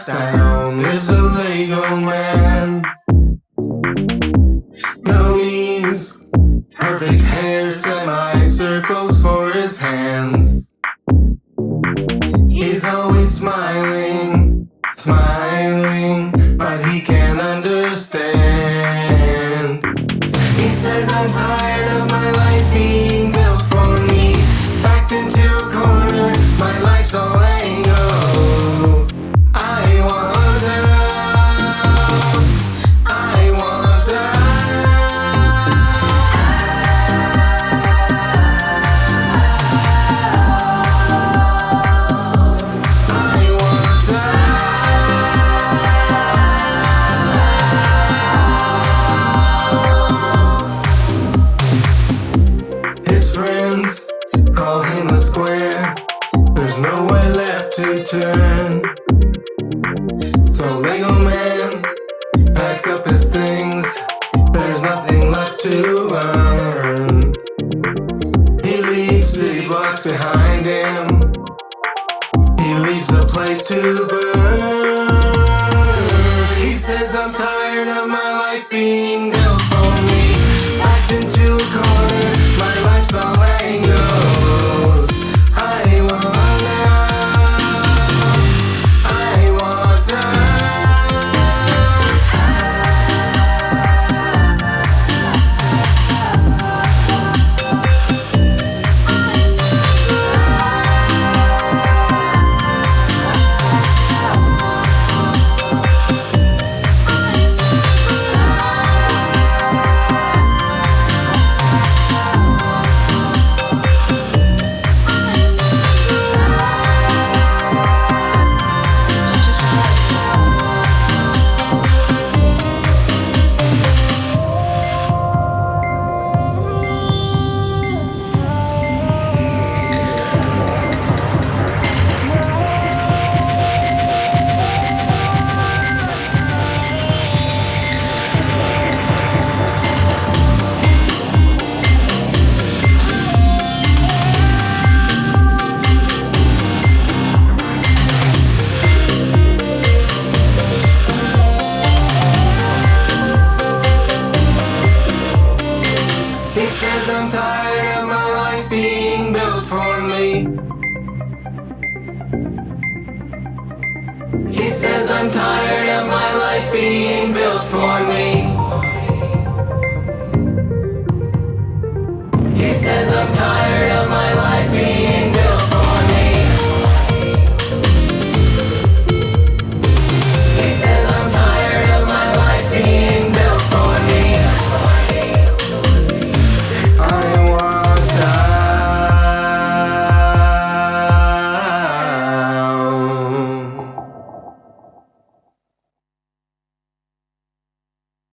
blocks down lives a Lego man. No knees, perfect hair, semicircles for his hands. He's always smiling, smiling, but he can't understand. He says, I'm tired of my life being built for me. Backed into a corner, my life's all angles. I want out, I want out. I want out. His friends call him a square. There's nowhere left to turn. So Lego Man packs up his things. There's nothing left to learn. He leaves city blocks behind him. He leaves a place to burn. He says, I'm tired of my life being built for me. Backed into a corner, my life's all angles. I want out, I want He says, I'm tired of my life being built for me. He says, I'm tired of my life being built for me.